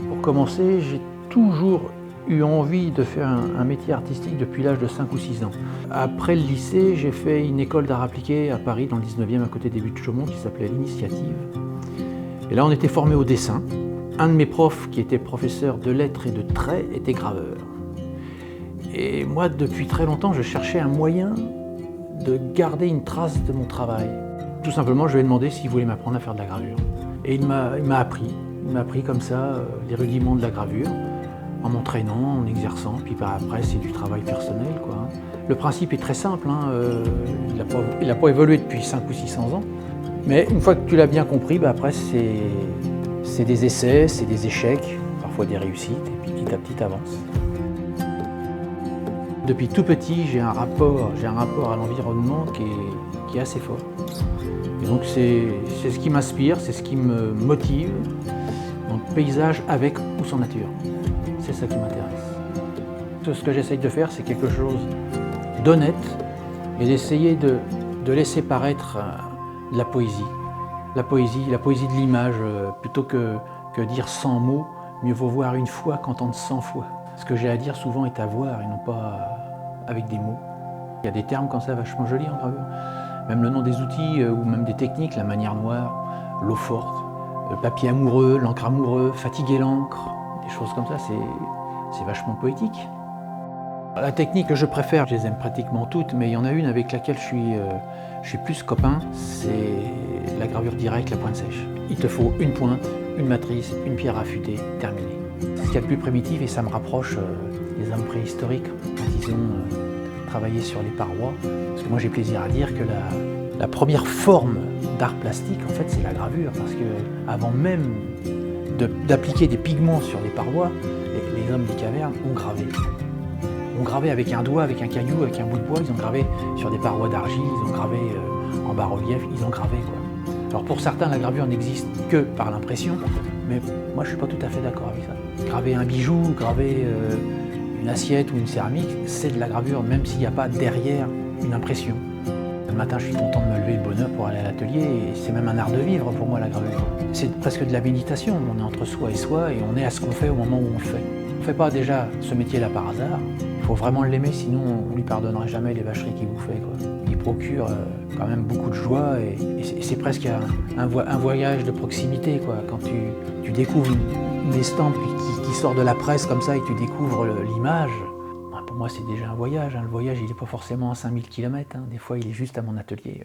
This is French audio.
Pour commencer, j'ai toujours eu envie de faire un métier artistique depuis l'âge de 5 ou 6 ans. Après le lycée, j'ai fait une école d'art appliqué à Paris, dans le 19e, à côté des Buttes de Chaumont, qui s'appelait l'Initiative. Et là, on était formé au dessin. Un de mes profs, qui était professeur de lettres et de traits, était graveur. Et moi, depuis très longtemps, je cherchais un moyen de garder une trace de mon travail. Tout simplement, je lui ai demandé s'il voulait m'apprendre à faire de la gravure. Et il m'a appris. Il m'a appris comme ça les rudiments de la gravure, en m'entraînant, en exerçant, puis après c'est du travail personnel, quoi. Le principe est très simple, hein, il n'a pas évolué depuis 5 ou 600 ans, mais une fois que tu l'as bien compris, après c'est des essais, c'est des échecs, parfois des réussites, et puis petit à petit t'avances. Depuis tout petit, j'ai un rapport à l'environnement qui est assez fort. Et donc c'est ce qui m'inspire, c'est ce qui me motive. Donc paysage avec ou sans nature, c'est ça qui m'intéresse. Ce que j'essaye de faire, c'est quelque chose d'honnête et d'essayer de laisser paraître de la poésie. La poésie de l'image, plutôt que dire 100 mots, mieux vaut voir une fois qu'entendre 100 fois. Ce que j'ai à dire souvent est à voir et non pas avec des mots. Il y a des termes comme ça vachement jolis en gravure. Même le nom des outils ou même des techniques, la manière noire, l'eau forte, le papier amoureux, l'encre amoureux, fatiguer l'encre, des choses comme ça, c'est vachement poétique. La technique que je préfère, je les aime pratiquement toutes, mais il y en a une avec laquelle je suis plus copain, c'est la gravure directe, la pointe sèche. Il te faut une pointe, une matrice, une pierre affûtée, terminé. C'est ce qu'il y a de plus primitif et ça me rapproche des hommes préhistoriques quand ils ont travaillé sur les parois. Parce que moi j'ai plaisir à dire que la première forme d'art plastique, en fait, c'est la gravure, parce que avant même d'appliquer des pigments sur les parois, les hommes des cavernes ont gravé. Ont gravé avec un doigt, avec un caillou, avec un bout de bois, ils ont gravé sur des parois d'argile, ils ont gravé en bas-relief, ils ont gravé, quoi. Alors pour certains, la gravure n'existe que par l'impression, mais moi je suis pas tout à fait d'accord avec ça. Graver un bijou, graver une assiette ou une céramique, c'est de la gravure, même s'il n'y a pas derrière une impression. Le matin, je suis content de me lever de bonne heure pour aller à l'atelier, et c'est même un art de vivre pour moi, la gravure. C'est presque de la méditation, on est entre soi et on est à ce qu'on fait au moment où on le fait. On ne fait pas déjà ce métier-là par hasard, il faut vraiment l'aimer, sinon on ne lui pardonnerait jamais les vacheries qu'il vous fait, quoi. Il procure quand même beaucoup de joie, et c'est presque un voyage de proximité, quoi. Quand tu découvres une estampe qui sort de la presse comme ça et tu découvres l'image, pour moi c'est déjà un voyage, hein. Le voyage il n'est pas forcément à 5000 km, hein. Des fois il est juste à mon atelier.